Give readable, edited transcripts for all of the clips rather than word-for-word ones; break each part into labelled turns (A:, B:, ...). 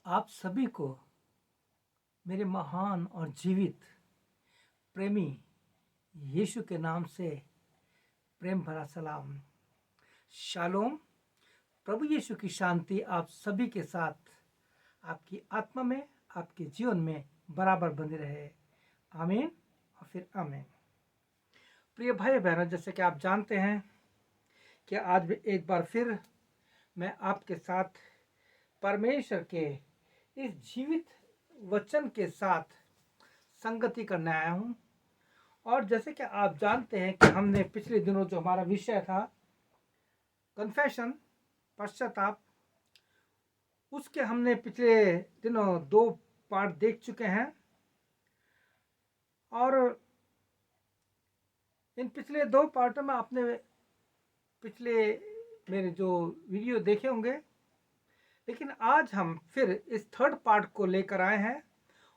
A: आप सभी को मेरे महान और जीवित प्रेमी यीशु के नाम से प्रेम भरा सलाम। शालोम। प्रभु यीशु की शांति आप सभी के साथ, आपकी आत्मा में, आपके जीवन में बराबर बनी रहे। आमीन और फिर आमीन। प्रिय भाई बहनों, जैसे कि आप जानते हैं कि आज भी एक बार फिर मैं आपके साथ परमेश्वर के इस जीवित वचन के साथ संगति करने आया हूं। और जैसे कि आप जानते हैं कि हमने पिछले दिनों जो हमारा विषय था कन्फेशन, पश्चाताप, उसके हमने पिछले दिनों 2 पार्ट देख चुके हैं। और इन पिछले 2 पार्टों में आपने पिछले मेरे जो वीडियो देखे होंगे, लेकिन आज हम फिर इस थर्ड पार्ट को लेकर आए हैं।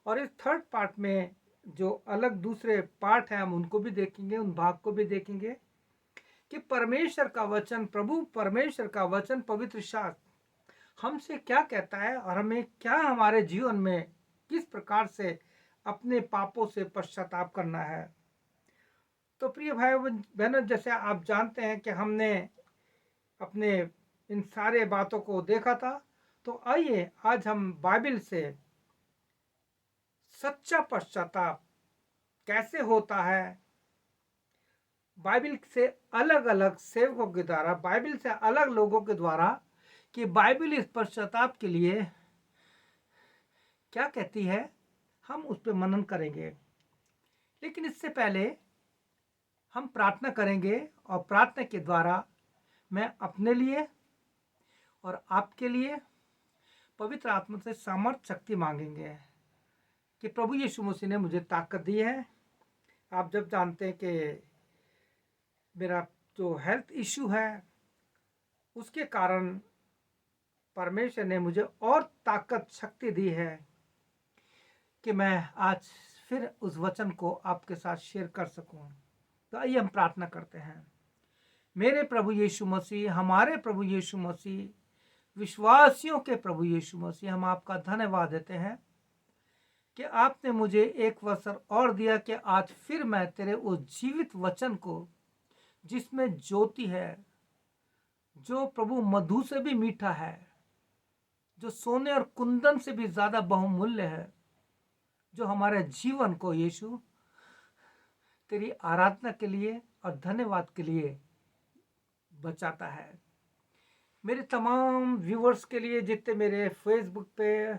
A: और इस थर्ड पार्ट में जो अलग दूसरे पार्ट हैं हम उनको भी देखेंगे, उन भाग को भी देखेंगे कि परमेश्वर का वचन, प्रभु परमेश्वर का वचन, पवित्र शास्त्र हमसे क्या कहता है और हमें क्या हमारे जीवन में किस प्रकार से अपने पापों से पश्चाताप करना है। तो प्रिय भाई बहनों, जैसे आप जानते हैं कि हमने अपने इन सारे बातों को देखा था, तो आइए आज हम बाइबल से सच्चा पश्चाताप कैसे होता है, बाइबल से अलग अलग सेवकों के द्वारा, बाइबल से अलग लोगों के द्वारा, कि बाइबल इस पश्चाताप के लिए क्या कहती है, हम उस पर मनन करेंगे। लेकिन इससे पहले हम प्रार्थना करेंगे और प्रार्थना के द्वारा मैं अपने लिए और आपके लिए पवित्र आत्मा से सामर्थ शक्ति मांगेंगे कि प्रभु यीशु मसीह ने मुझे ताकत दी है। आप जब जानते हैं कि मेरा जो हेल्थ इशू है उसके कारण परमेश्वर ने मुझे और ताकत शक्ति दी है कि मैं आज फिर उस वचन को आपके साथ शेयर कर सकूं। तो आइए हम प्रार्थना करते हैं। मेरे प्रभु यीशु मसीह, हमारे प्रभु यीशु मसीह, विश्वासियों के प्रभु यीशु मसीह, हम आपका धन्यवाद देते हैं कि आपने मुझे एक अवसर और दिया कि आज फिर मैं तेरे उस जीवित वचन को, जिसमें ज्योति है, जो प्रभु मधु से भी मीठा है, जो सोने और कुंदन से भी ज्यादा बहुमूल्य है, जो हमारे जीवन को यीशु तेरी आराधना के लिए और धन्यवाद के लिए बचाता है। मेरे तमाम व्यूअर्स के लिए, जितने मेरे फेसबुक पे,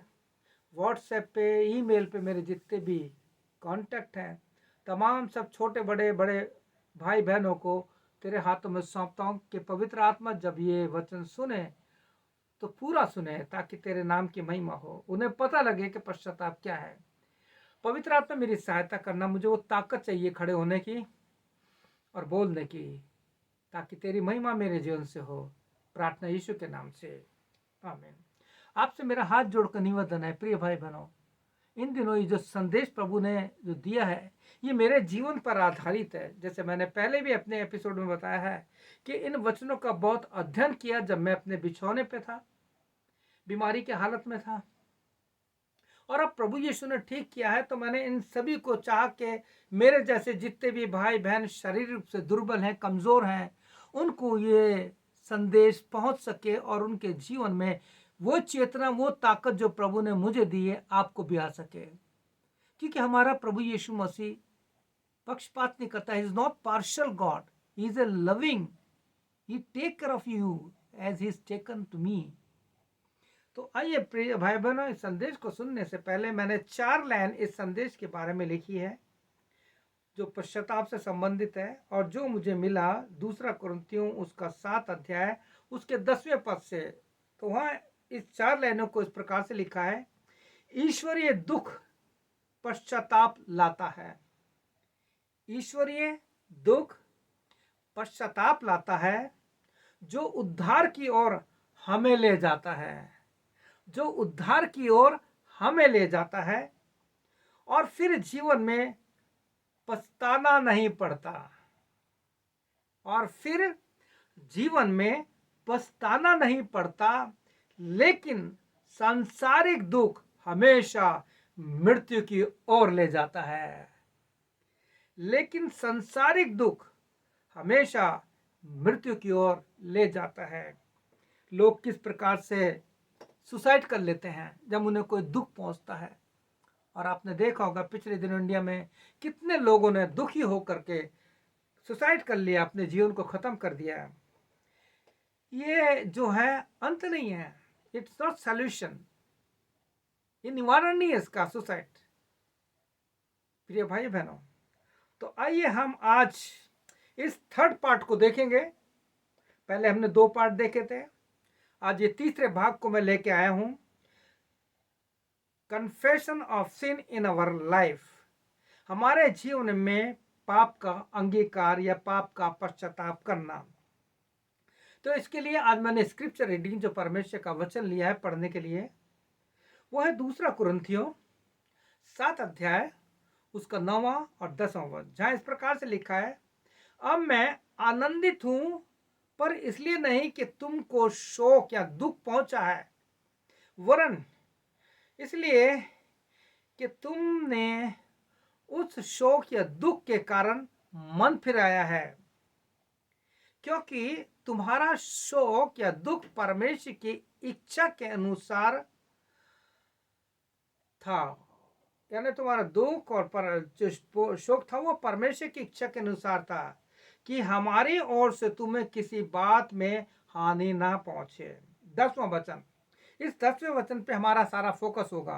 A: व्हाट्सएप पे, ईमेल पे मेरे जितने भी कांटेक्ट हैं, तमाम सब छोटे बड़े बड़े भाई बहनों को तेरे हाथों में सौंपता हूँ कि पवित्र आत्मा जब ये वचन सुने तो पूरा सुने, ताकि तेरे नाम की महिमा हो, उन्हें पता लगे कि पश्चाताप क्या है। पवित्र आत्मा मेरी सहायता करना, मुझे वो ताकत चाहिए खड़े होने की और बोलने की, ताकि तेरी महिमा मेरे जीवन से हो। प्रार्थना यीशु के नाम से, आमीन। आपसे मेरा हाथ जोड़कर निवेदन है, प्रिय भाई बहनों, इन दिनों ये जो संदेश प्रभु ने जो दिया है ये मेरे जीवन पर आधारित है। जैसे मैंने पहले भी अपने एपिसोड में बताया है कि इन वचनों का बहुत अध्ययन किया जब मैं अपने बिछौने पे था, बीमारी के हालत में था, और अब प्रभु यीशु ने ठीक किया है, तो मैंने इन सभी को चाह के मेरे जैसे जितने भी भाई बहन शारीरिक रूप से दुर्बल हैं, कमजोर हैं, उनको ये संदेश पहुंच सके और उनके जीवन में वो चेतना, वो ताकत जो प्रभु ने मुझे दी है आपको भी आ सके। क्योंकि हमारा प्रभु यीशु मसीह पक्षपात नहीं करता। He is not partial God, he is a loving, he take care of you as he is taken to me. तो आइए प्रिय भाई बहनों, इस संदेश को सुनने से पहले मैंने 4 लाइन इस संदेश के बारे में लिखी है जो पश्चाताप से संबंधित है, और जो मुझे मिला 2 कुरिन्थियों उसका 7 अध्याय उसके 10वें पद से। तो वहां इस 4 लाइनों को इस प्रकार से लिखा है, ईश्वरीय दुख पश्चाताप लाता है। ईश्वरीय दुख पश्चाताप लाता है, जो उद्धार की ओर हमें ले जाता है, जो उद्धार की ओर हमें ले जाता है, और फिर जीवन में पछताना नहीं पड़ता, और फिर जीवन में पछताना नहीं पड़ता, लेकिन सांसारिक दुख हमेशा मृत्यु की ओर ले जाता है, लेकिन सांसारिक दुख हमेशा मृत्यु की ओर ले जाता है। लोग किस प्रकार से सुसाइड कर लेते हैं जब उन्हें कोई दुख पहुंचता है। और आपने देखा होगा पिछले दिनों इंडिया में कितने लोगों ने दुखी होकर के सुसाइड कर लिया, अपने जीवन को खत्म कर दिया। ये जो है अंत नहीं है, इट्स नॉट सॉल्यूशन, ये निवारण नहीं है इसका, सुसाइड। प्रिय भाई बहनों, तो आइए हम आज इस थर्ड पार्ट को देखेंगे। पहले हमने 2 पार्ट देखे थे, आज ये तीसरे भाग को मैं लेके आया हूं, confession of sin in our life. हमारे जीवन में पाप का अंगीकार या पाप का पश्चाताप करना। तो इसके लिए आज मैंने स्क्रिप्चर रीडिंग जो परमेश्वर का वचन लिया है पढ़ने के लिए, वो है 2 कुरिन्थियों 7 अध्याय उसका 9वां और 10वां वचन, जहां इस प्रकार से लिखा है, अब मैं आनंदित हूं, पर इसलिए नहीं कि तुमको शोक या दुख पहुंचा है, वरन इसलिए कि तुमने उस शोक या दुख के कारण मन फिराया है, क्योंकि तुम्हारा शोक या दुख परमेश्वर की इच्छा के अनुसार था। यानी तुम्हारा दुख और जो शोक था वो परमेश्वर की इच्छा के अनुसार था, कि हमारी ओर से तुम्हें किसी बात में हानि ना पहुंचे। 10वां वचन, इस 10वें वचन पे हमारा सारा फोकस होगा,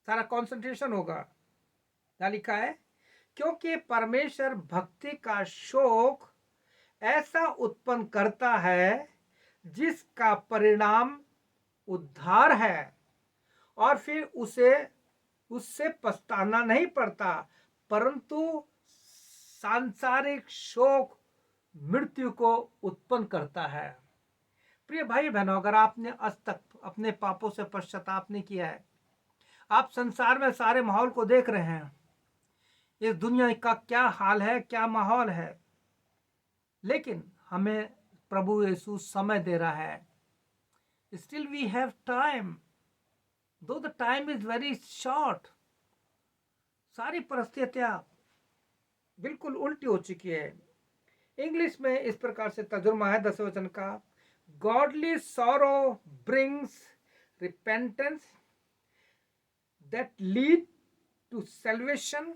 A: सारा कंसंट्रेशन होगा। क्या लिखा है, क्योंकि परमेश्वर भक्ति का शोक ऐसा उत्पन्न करता है जिसका परिणाम उद्धार है, और फिर उससे पछताना नहीं पड़ता, परंतु सांसारिक शोक मृत्यु को उत्पन्न करता है। प्रिय भाई बहनों, अगर आपने आज तक अपने पापों से पश्चाताप नहीं किया है, आप संसार में सारे माहौल को देख रहे हैं, इस दुनिया का क्या हाल है, क्या माहौल है, लेकिन हमें प्रभु यीशु समय दे रहा है। स्टिल वी हैव टाइम, दो the time is very short. सारी परिस्थितियां बिल्कुल उल्टी हो चुकी है। इंग्लिश में इस प्रकार से तर्जुमा है 10वें वचन का, godly sorrow brings repentance that lead to salvation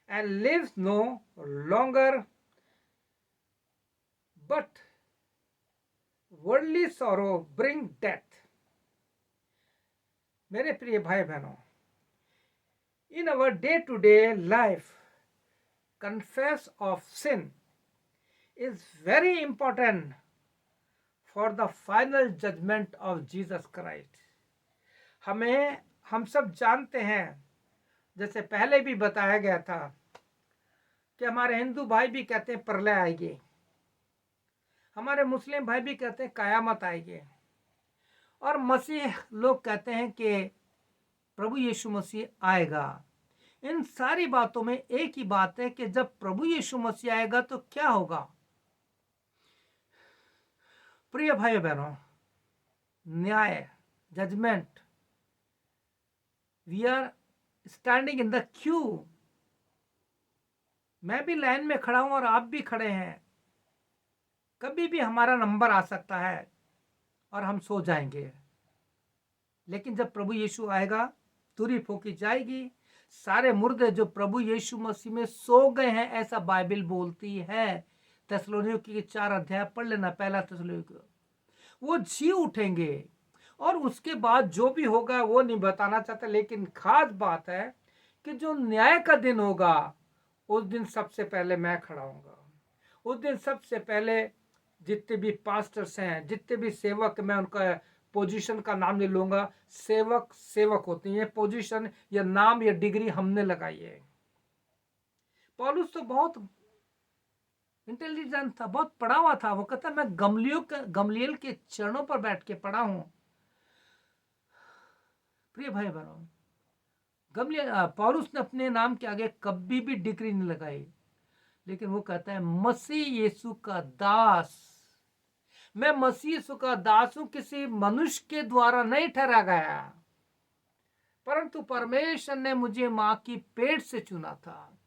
A: and lives no longer, but worldly sorrow bring death. मेरे प्रिय भाई बहनों, in our day to day life, confess of sin is very important for the final judgment of Jesus Christ. हम सब जानते हैं, जैसे पहले भी बताया गया था, कि हमारे हिंदू भाई भी कहते हैं प्रलय आएगी, हमारे मुस्लिम भाई भी कहते हैं कयामत आएगी, और मसीह लोग कहते हैं कि प्रभु यीशु मसीह आएगा। इन सारी बातों में एक ही बात है कि जब प्रभु यीशु मसीह आएगा तो क्या होगा। प्रिय भाई बहनों, न्याय, judgement, we are standing in the queue. मैं भी लाइन में खड़ा हूं और आप भी खड़े हैं। कभी भी हमारा नंबर आ सकता है और हम सो जाएंगे, लेकिन जब प्रभु यीशु आएगा तुरही फूंकी जाएगी। सारे मुर्दे जो प्रभु यीशु मसीह में सो गए हैं, ऐसा बाइबल बोलती है। थिस्सलुनीकियों के 4 अध्याय पढ़ लेना, पहला थिस्सलुनीकियों, वो जी उठेंगे। और उसके बाद जो भी होगा वो नहीं बताना चाहता, लेकिन खास बात है कि जो न्याय का दिन होगा उस दिन सबसे पहले मैं खड़ा हूंगा। उस दिन सबसे पहले जितने भी पास्टर्स हैं, जितने भी सेवक, मैं उनका पोजीशन का नाम नहीं लूंगा, सेवक होती है, पोजीशन या नाम या डिग्री हमने लगाई है। पौलुस तो बहुत इंटेलिजेंट था, बहुत पढ़ा हुआ था। वो कहता मैं गमलीएल के चरणों पर बैठ के पढ़ा हूं। प्रिय भाई बहनों, पौलुस ने अपने नाम के आगे कभी भी डिग्री नहीं लगाई, लेकिन वो कहता है मसीह यीशु का दास, मैं मसीह यीशु का दास हूं, किसी मनुष्य के द्वारा नहीं ठहरा गया, परंतु परमेश्वर ने मुझे मां की पेट से चुना था।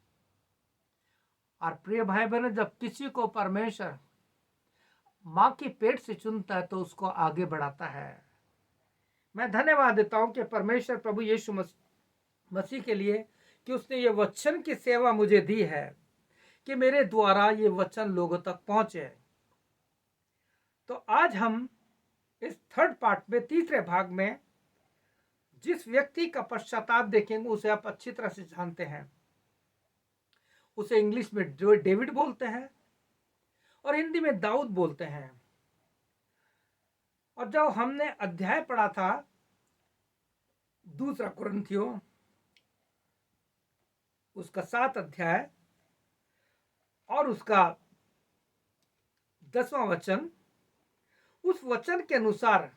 A: और प्रिय भाई बहन, जब किसी को परमेश्वर मां की पेट से चुनता है तो उसको आगे बढ़ाता है। मैं धन्यवाद देता हूं कि परमेश्वर प्रभु यीशु मसीह के लिए कि उसने ये वचन की सेवा मुझे दी है कि मेरे द्वारा ये वचन लोगों तक पहुंचे। तो आज हम इस थर्ड पार्ट में, तीसरे भाग में, जिस व्यक्ति का पश्चाताप देखेंगे उसे आप अच्छी तरह से जानते हैं। उसे इंग्लिश में जो डेविड बोलते हैं और हिंदी में दाऊद बोलते हैं। और जब हमने अध्याय पढ़ा था दूसरा कुरिन्थियों उसका 7 अध्याय और उसका 10वां वचन, उस वचन के अनुसार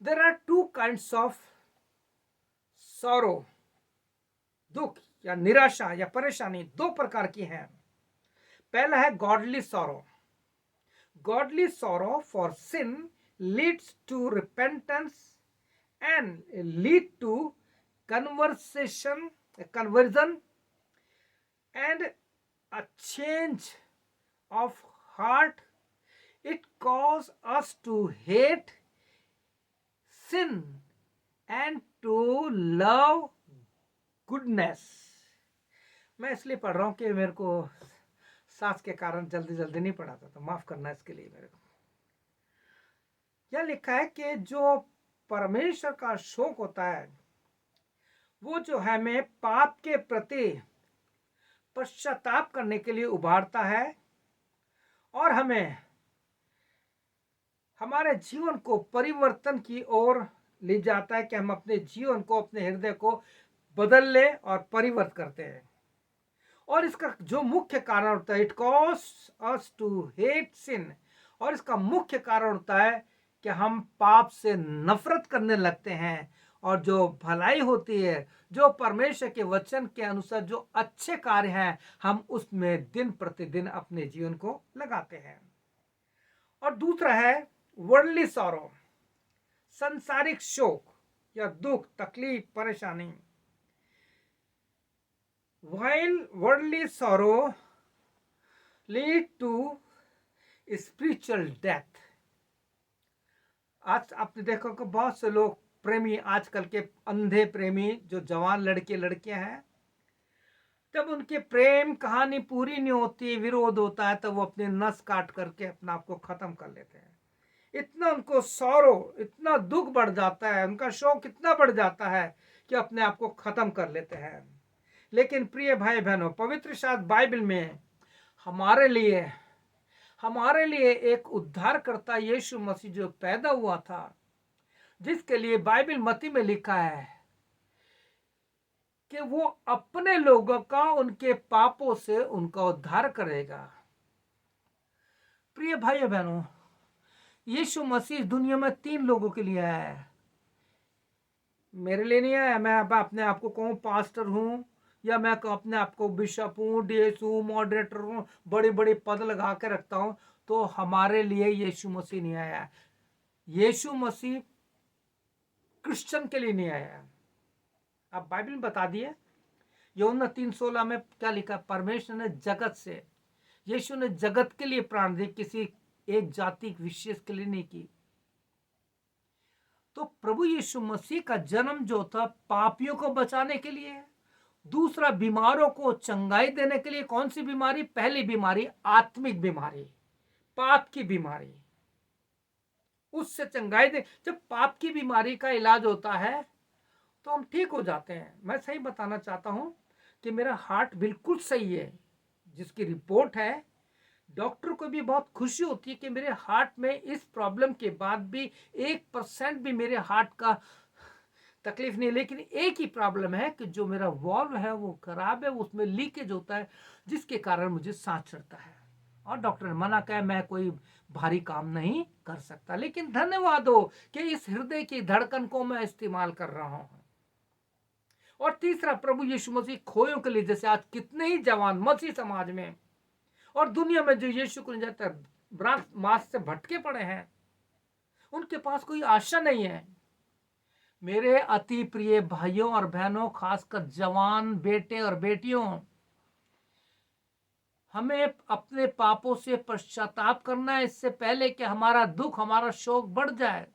A: there are 2 kinds of sorrow, दुख या निराशा या परेशानी 2 प्रकार की है। पहला है godly sorrow. Godly sorrow for sin leads to repentance and lead to conversion and a change of heart. It causes us to hate sin and to love goodness. मैं इसलिए पढ़ रहा हूं कि मेरे को सांस के कारण जल्दी जल्दी नहीं पढ़ाता, तो माफ करना इसके लिए। मेरे को यह लिखा है कि जो परमेश्वर का शौक होता है वो जो है हमें पाप के प्रति पश्चाताप करने के लिए उभारता है और हमें हमारे जीवन को परिवर्तन की ओर ले जाता है कि हम अपने जीवन को, अपने हृदय को बदल ले और परिवर्तित करते हैं। और इसका जो मुख्य कारण होता है, इट कॉज़्स अस टू हेट सिन, और इसका मुख्य कारण होता है कि हम पाप से नफरत करने लगते हैं और जो भलाई होती है, जो परमेश्वर के वचन के अनुसार जो अच्छे कार्य हैं, हम उसमें दिन प्रतिदिन अपने जीवन को लगाते हैं। और दूसरा है वर्ल्डली सॉरो, संसारिक शोक या दुख, तकलीफ, परेशानी। While worldly sorrow lead to spiritual death. आज आपने देखा कि बहुत से लोग प्रेमी, आजकल के अंधे प्रेमी जो जवान लड़के लड़कियां हैं, जब उनके प्रेम कहानी पूरी नहीं होती, विरोध होता है, तो वो अपने नस काट करके अपना आप को खत्म कर लेते हैं। इतना उनको सौरो, इतना दुख बढ़ जाता है, उनका शौक इतना बढ़ जाता है कि अपने आप को खत्म कर लेते हैं। लेकिन प्रिय भाई बहनों, पवित्र शास्त्र बाइबल में हमारे लिए एक उद्धारकर्ता यीशु मसीह जो पैदा हुआ था, जिसके लिए बाइबल मत्ती में लिखा है कि वो अपने लोगों का उनके पापों से उनका उद्धार करेगा। प्रिय भाई बहनों, यीशु मसीह दुनिया में 3 लोगों के लिए आया है। मेरे लिए नहीं आया। मैं अपने आप को कहूँ पास्टर हूँ, या मैं अपने आप को बिशप हूँ, डीएस हूँ, मॉडरेटर हूँ, बड़े बड़े पद लगा के रखता हूँ, तो हमारे लिए यीशु मसीह नहीं आया। यीशु मसीह क्रिश्चियन के लिए नहीं आया। अब बाइबल में बता दिए, यूहन्ना 3:16 में क्या लिखा, परमेश्वर ने जगत से, यीशु ने जगत के लिए प्राण दिए, किसी एक जाति विशेष के लिए नहीं की। तो प्रभु यीशु मसीह का जन्म जो था पापियों को बचाने के लिए है। दूसरा, बीमारों को चंगाई देने के लिए। कौन सी बीमारी? पहली बीमारी आत्मिक बीमारी, पाप की बीमारी, उससे चंगाई दे। जब पाप की बीमारी का इलाज होता है तो हम ठीक हो जाते हैं। मैं सही बताना चाहता हूं कि मेरा हार्ट बिल्कुल सही है, जिसकी रिपोर्ट है। डॉक्टर को भी बहुत खुशी होती है कि मेरे हार्ट में इस प्रॉब्लम के बाद भी 1% भी मेरे हार्ट का तकलीफ नहीं। लेकिन एक ही प्रॉब्लम है कि जो मेरा वॉल्व है वो खराब है, उसमें लीकेज होता है, जिसके कारण मुझे सांस चढ़ता है। और डॉक्टर ने मना किया, मैं कोई भारी काम नहीं कर सकता। लेकिन धन्यवाद हो कि इस हृदय की धड़कन को मैं इस्तेमाल कर रहा हूं। और तीसरा, प्रभु यीशु मसीह खोयों के लिए, जैसे आज कितने ही जवान मसीह समाज में और दुनिया में जो यीशु को नहीं जाता, मार्ग से भटके पड़े हैं, उनके पास कोई आशा नहीं है। मेरे अति प्रिय भाइयों और बहनों, खासकर जवान बेटे और बेटियों, हमें अपने पापों से पश्चाताप करना है इससे पहले कि हमारा दुख, हमारा शोक बढ़ जाए।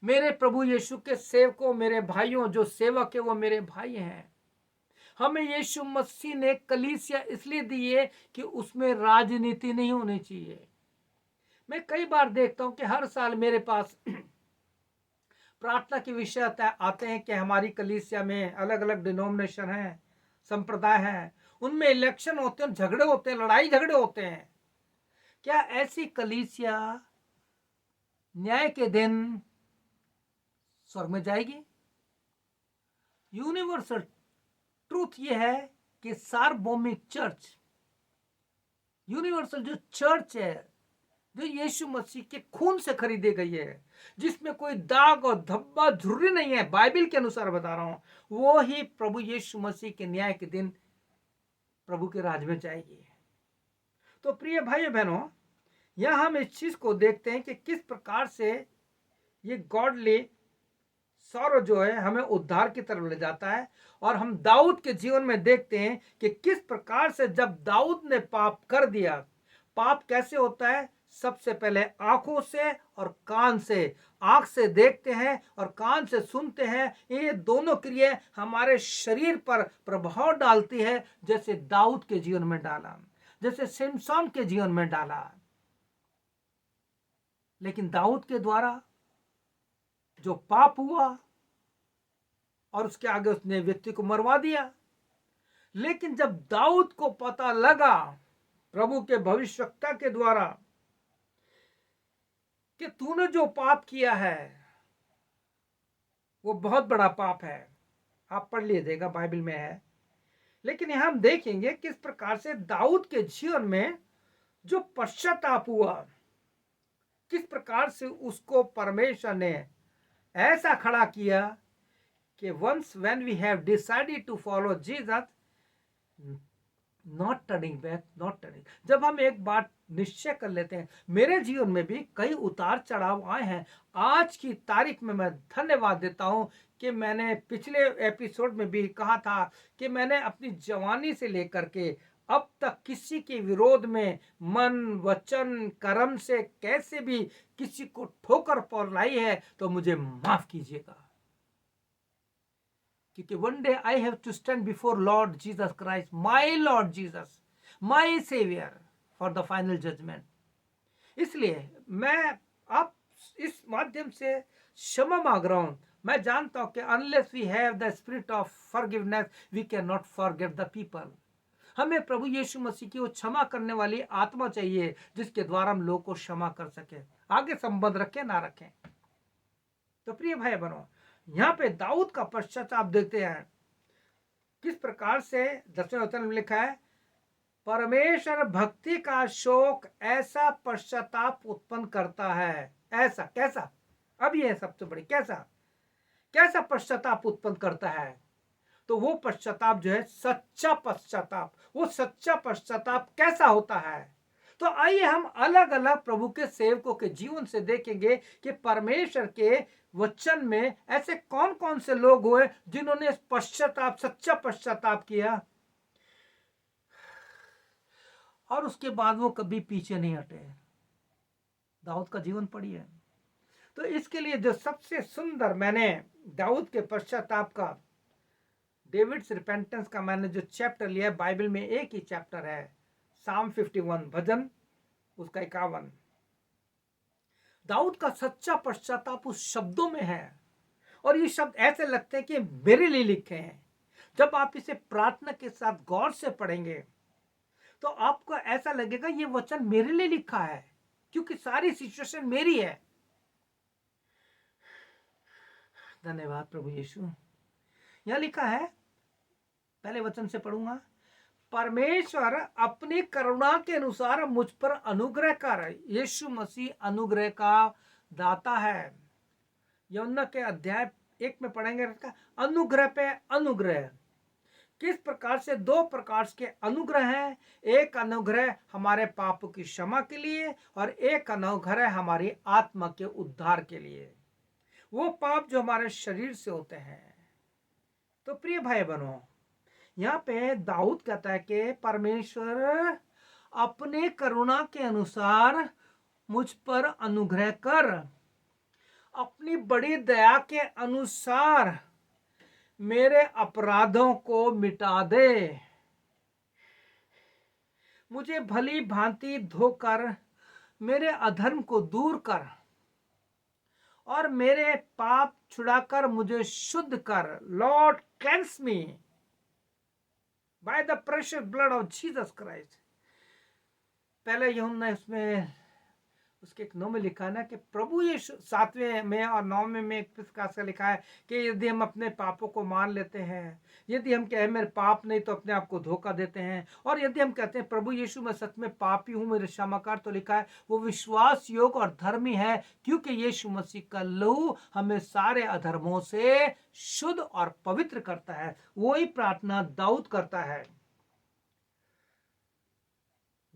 A: मेरे प्रभु यीशु के सेवकों, मेरे भाइयों, जो सेवक है वो मेरे भाई हैं। हमें यीशु मसीह ने कलीसिया इसलिए दी है कि उसमें राजनीति नहीं होनी चाहिए। मैं कई बार देखता हूं कि हर साल मेरे पास प्रार्थना के विषय आते हैं कि हमारी कलीसिया में अलग अलग डिनोमिनेशन है, संप्रदाय है, उनमें इलेक्शन होते हैं, झगड़े होते हैं, लड़ाई झगड़े होते हैं। क्या ऐसी कलीसिया न्याय के दिन स्वर्ग में जाएगी? यूनिवर्सल ट्रूथ यह है कि सार्वभौमिक चर्च, यूनिवर्सल जो चर्च है, जो यीशु मसीह के खून से खरीदी गई है, जिसमें कोई दाग और धब्बा झुर्री नहीं है, बाइबल के अनुसार बता रहा हूं, वो ही प्रभु यीशु मसीह के न्याय के दिन प्रभु के राज में जाएगी। तो प्रिय भाई बहनों, यहां हम इस चीज को देखते हैं कि किस प्रकार से ये गॉडली सौर जो है हमें उद्धार की तरफ ले जाता है। और हम दाऊद के जीवन में देखते हैं कि किस प्रकार से जब दाऊद ने पाप कर दिया, पाप कैसे होता है? सबसे पहले आंखों से और कान से, आंख से देखते हैं और कान से सुनते हैं, ये दोनों क्रियाएं हमारे शरीर पर प्रभाव डालती है, जैसे दाऊद के जीवन में डाला, जैसे सिमसोन के जीवन में डाला। लेकिन दाऊद के द्वारा जो पाप हुआ और उसके आगे उसने व्यक्ति को मरवा दिया। लेकिन जब दाऊद को पता लगा प्रभु के भविष्यवक्ता के द्वारा कि तूने जो पाप किया है वो बहुत बड़ा पाप है, आप पढ़ लीजिएगा, बाइबल में है। लेकिन यहां हम देखेंगे किस प्रकार से दाऊद के जीवन में जो पश्चाताप हुआ, किस प्रकार से उसको परमेश्वर ने ऐसा खड़ा किया कि once when we have decided to follow Jesus, not turning back, not turning। जब हम एक बात निश्चय कर लेते हैं, मेरे जीवन में भी कई उतार चढ़ाव आए हैं। आज की तारीख में मैं धन्यवाद देता हूं कि मैंने पिछले एपिसोड में भी कहा था कि मैंने अपनी जवानी से लेकर के अब तक किसी के विरोध में मन, वचन, कर्म से कैसे भी किसी को ठोकर पहुंचाई है तो मुझे माफ कीजिएगा, क्योंकि one day I have to stand before Lord Jesus Christ, my Lord Jesus, my saviour, for the final judgement. इसलिए मैं आप इस माध्यम से क्षमा मांग रहा हूं। मैं जानता हूं कि unless we have the spirit of forgiveness we can not forgive the people. हमें प्रभु यीशु मसीह की वो क्षमा करने वाली आत्मा चाहिए जिसके द्वारा हम लोग को क्षमा कर सके, आगे संबंध रखें ना रखें। तो प्रिय भाई बहनों, यहां पे दाऊद का पश्चाताप देखते हैं किस प्रकार से 10वें वचन में लिखा है, परमेश्वर भक्ति का शोक ऐसा पश्चाताप उत्पन्न करता है। ऐसा कैसा? अब ये सबसे बड़ी, कैसा पश्चाताप उत्पन्न करता है? तो वो पश्चाताप जो है सच्चा पश्चाताप। वो सच्चा पश्चाताप कैसा होता है? तो आइए हम अलग अलग प्रभु के सेवकों के जीवन से देखेंगे कि परमेश्वर के वचन में ऐसे कौन कौन से लोग हुए जिन्होंने पश्चाताप, सच्चा पश्चाताप किया और उसके बाद वो कभी पीछे नहीं हटे। दाऊद का जीवन पढ़िए। तो इसके लिए जो सबसे सुंदर मैंने दाऊद के पश्चाताप का, डेविड्स रिपेंटेंस का मैंने जो चैप्टर लिया, बाइबल में एक ही चैप्टर है, साम 51, भजन उसका 51। दाऊद का सच्चा पश्चाताप उस शब्दों में है और ये शब्द ऐसे लगते हैं कि मेरे लिए लिखे हैं। जब आप इसे प्रार्थना के साथ गौर से पढ़ेंगे तो आपको ऐसा लगेगा ये वचन मेरे लिए लिखा है, क्योंकि सारी सिचुएशन मेरी है। धन्यवाद प्रभु यीशु। यहां लिखा है, पहले वचन से पढ़ूंगा, परमेश्वर अपनी करुणा के अनुसार मुझ पर अनुग्रह कर। यीशु मसीह अनुग्रह का दाता है। यूहन्ना के अध्याय 1 में पढ़ेंगे, अनुग्रह पे अनुग्रह। किस प्रकार से? दो प्रकार के अनुग्रह हैं। एक अनुग्रह हमारे पापों की क्षमा के लिए और एक अनुग्रह हमारी आत्मा के उद्धार के लिए, वो पाप जो हमारे शरीर से होते हैं। तो प्रिय भाई बहनों, यहाँ पे दाऊद कहता है कि परमेश्वर अपने करुणा के अनुसार मुझ पर अनुग्रह कर, अपनी बड़ी दया के अनुसार मेरे अपराधों को मिटा दे, मुझे भली भांति धोकर मेरे अधर्म को दूर कर और मेरे पाप छुड़ाकर मुझे शुद्ध कर। Lord cleanse me by the precious blood of Jesus Christ. पहले यूहन्ना उसमें उसके एक 9 में लिखा है ना कि प्रभु यीशु, 7वें में और 9वें में एक प्रकार से लिखा है कि यदि हम अपने पापों को मान लेते हैं, यदि हम कहें मेरे पाप नहीं, तो अपने आप को धोखा देते हैं। और यदि हम कहते हैं प्रभु यीशु मैं सच में पापी हूं, मेरे क्षमाकार, तो लिखा है वो विश्वास योग्य और धर्मी है, क्योंकि यीशु मसीह का लहू हमें सारे अधर्मों से शुद्ध और पवित्र करता है। वही प्रार्थना दाऊद करता है।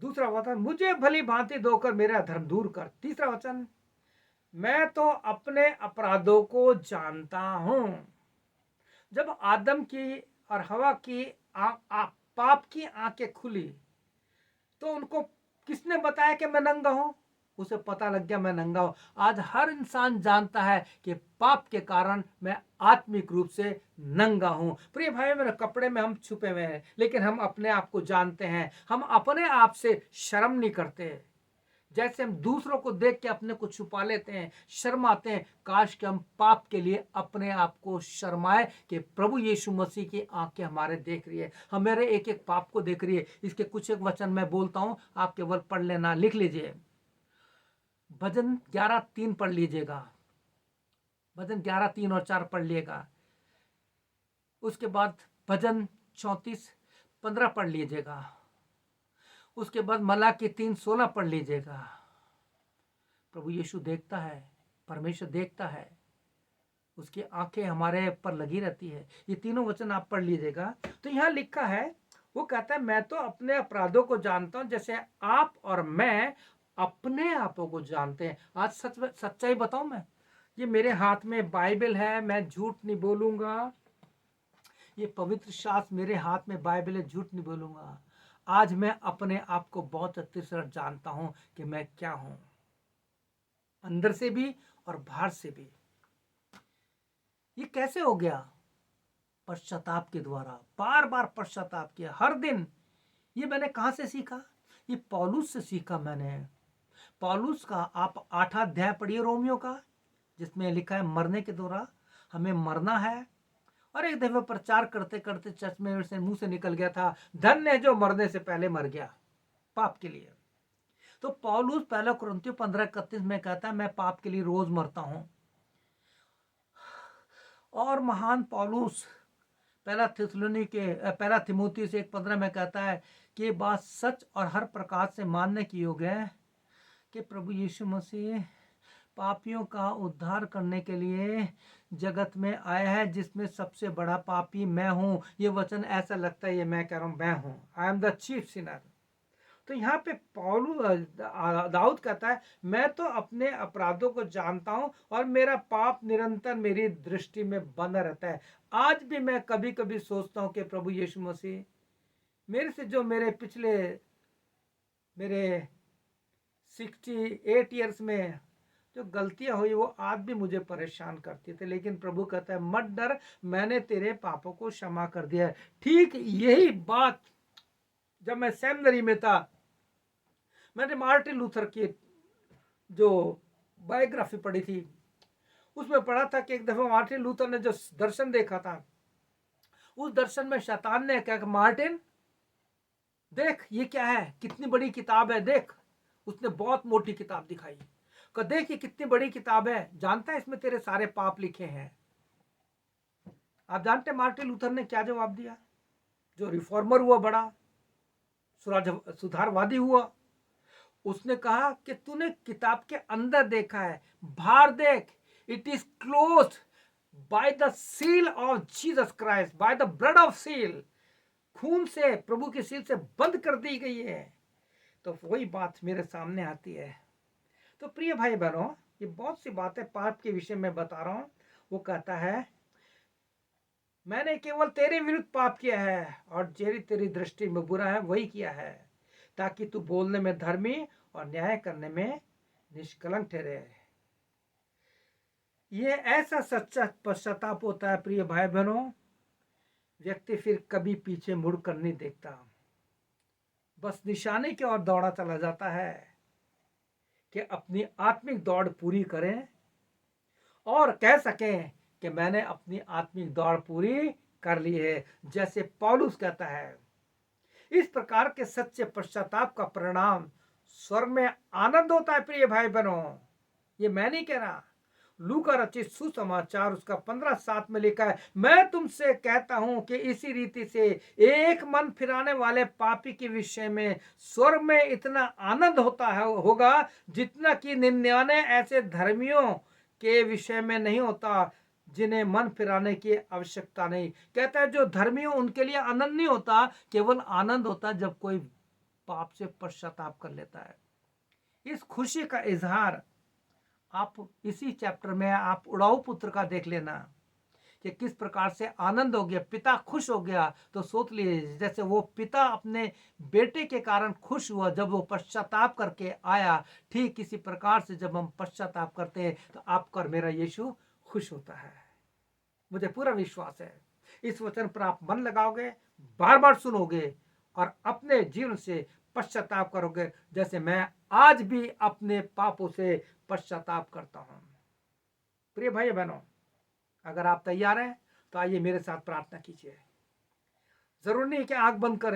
A: दूसरा वचन, मुझे भली भांति धोकर मेरा धर्म दूर कर। तीसरा वचन, मैं तो अपने अपराधों को जानता हूं। जब आदम की और हवा की पाप की आंखें खुली, तो उनको किसने बताया कि मैं नंगा हूं? उसे पता लग गया मैं नंगा हूं। आज हर इंसान जानता है कि पाप के कारण मैं आत्मिक रूप से नंगा हूं। प्रिय भाई, मेरे कपड़े में हम छुपे हुए हैं, लेकिन हम अपने आप को जानते हैं। हम अपने आप से शर्म नहीं करते। जैसे हम दूसरों को देख के अपने को छुपा लेते हैं, शर्माते हैं, काश कि हम पाप के लिए अपने आप को शर्माए कि प्रभु यीशु मसीह की आंखें हमारे देख रही है, हमारे एक एक पाप को देख रही है। इसके कुछ एक वचन मैं बोलता हूं, आप केवल पढ़ लेना, लिख लीजिए। भजन 11:3 पढ़ लीजिएगा, भजन 11:3 और 4 पढ़ लिएगा। उसके बाद भजन 34:15 पढ़ लीजिएगा। उसके बाद मलाकी 3:16 पढ़ लीजिएगा। प्रभु यीशु देखता है, परमेश्वर देखता है, उसकी आंखें हमारे पर लगी रहती है। ये तीनों वचन आप पढ़ लीजिएगा। तो यहाँ लिखा है, वो कहता है मैं तो अपने अपराधों को जानता हूं जैसे आप और मैं अपने आपों को जानते हैं। आज सच्चाई बताऊं, मैं, ये मेरे हाथ में बाइबल है, मैं झूठ नहीं बोलूंगा। ये पवित्र शास्त्र मेरे हाथ में बाइबल है, झूठ नहीं बोलूंगा। आज मैं अपने आप को बहुत अच्छी तरह जानता हूं कि मैं क्या हूं, अंदर से भी और बाहर से भी। ये कैसे हो गया? पश्चाताप के द्वारा, बार बार पश्चाताप किया हर दिन। ये मैंने कहां से सीखा? ये पौलुस से सीखा मैंने। पौलुस का आप 8वां अध्याय पढ़िए रोमियो का, जिसमें लिखा है मरने के द्वारा हमें मरना है। और एक दफे प्रचार करते करते चर्च में से मुंह से निकल गया था, धन्य है जो मरने से पहले मर गया पाप के लिए। तो पौलुस 1 कुरिन्थियों 15:31 में कहता है मैं पाप के लिए रोज मरता हूं। और महान पौलुस 1 थिमुथियुस से 1:15 में कहता है कि ये बात सच और हर प्रकार से मानने की योग्य है कि प्रभु यीशु मसीह पापियों का उद्धार करने के लिए जगत में आया है, जिसमें सबसे बड़ा पापी मैं हूं। ये वचन ऐसा लगता है ये मैं कह रहा हूं, मैं हूं, I am the chief Sinner. तो यहाँ पे दाऊद कहता है मैं तो अपने अपराधों को जानता हूं और मेरा पाप निरंतर मेरी दृष्टि में बना रहता है। आज भी मैं कभी कभी सोचता हूं कि प्रभु यीशु मसीह मेरे से जो मेरे 68 ईयर्स में जो गलतियां हुई वो आज भी मुझे परेशान करती थी, लेकिन प्रभु कहता है मत डर, मैंने तेरे पापों को क्षमा कर दिया है। ठीक यही बात जब मैं सेमिनरी में था, मैंने मार्टिन लूथर की जो बायोग्राफी पढ़ी थी, उसमें पढ़ा था कि एक दफा मार्टिन लूथर ने जो दर्शन देखा था, उस दर्शन में शैतान ने क्या, मार्टिन देख ये क्या है, कितनी बड़ी किताब है, देख। उसने बहुत मोटी किताब दिखाई, कहा देख ये कितनी बड़ी किताब है, जानता है इसमें तेरे सारे पाप लिखे हैं। आप जानते हैं मार्टिन लूथर ने क्या जवाब दिया? जो रिफॉर्मर हुआ, बड़ा सुधारवादी हुआ, उसने कहा कि तूने किताब के अंदर देखा है, बाहर देख, it is closed by the seal of Jesus Christ, by the blood of seal. खून से, प्रभु के सिर से बंद कर दी गई है। तो वही बात मेरे सामने आती है। तो प्रिय भाई बहनों, ये बहुत सी बातें पाप के विषय में बता रहा हूं। वो कहता है मैंने केवल तेरे विरुद्ध पाप किया है और जेरी तेरी दृष्टि में बुरा है वही किया है, ताकि तू बोलने में धर्मी और न्याय करने में निष्कलंक ठहरे। ये ऐसा सच्चा पश्चाताप होता है प्रिय भाई बहनों, व्यक्ति फिर कभी पीछे मुड़ कर नहीं देखता, बस निशाने की ओर दौड़ा चला जाता है कि अपनी आत्मिक दौड़ पूरी करें और कह सकें कि मैंने अपनी आत्मिक दौड़ पूरी कर ली है, जैसे पौलुस कहता है। इस प्रकार के सच्चे पश्चाताप का परिणाम स्वर्ग में आनंद होता है प्रिय भाई बहनों। ये मैं नहीं कह रहा, लूका रचित सुसमाचार उसका 15:7 में लिखा है, मैं तुमसे कहता हूं कि इसी रीति से एक मन फिराने वाले पापी के विषय में स्वर्ग में इतना आनंद होता है होगा जितना कि 99 ऐसे धर्मियों के विषय में नहीं होता जिन्हें मन फिराने की आवश्यकता नहीं। कहता है जो धर्मी हो उनके लिए आनंद नहीं होता, केवल आनंद होता जब कोई पाप से पश्चाताप कर लेता है। इस खुशी का इजहार आप इसी चैप्टर में आप उड़ाऊ पुत्र का देख लेना कि किस प्रकार से आनंद हो गया, पिता खुश हो गया। तो सोच लीजिए जैसे वो पिता अपने बेटे के कारण खुश हुआ जब वो पश्चाताप करके आया, ठीक इसी प्रकार से जब हम पश्चाताप करते हैं तो आपका और मेरा यीशु खुश होता है। मुझे पूरा विश्वास है इस वचन पर आप मन लगाओगे, बार बार सुनोगे और अपने जीवन से पश्चाताप करोगे, जैसे मैं आज भी अपने पापों से पश्चाताप करता हूं। प्रिय भाई बहनों, अगर आप तैयार हैं तो आइए मेरे साथ प्रार्थना कीजिए। जरूर नहीं कि आंख बंद करें।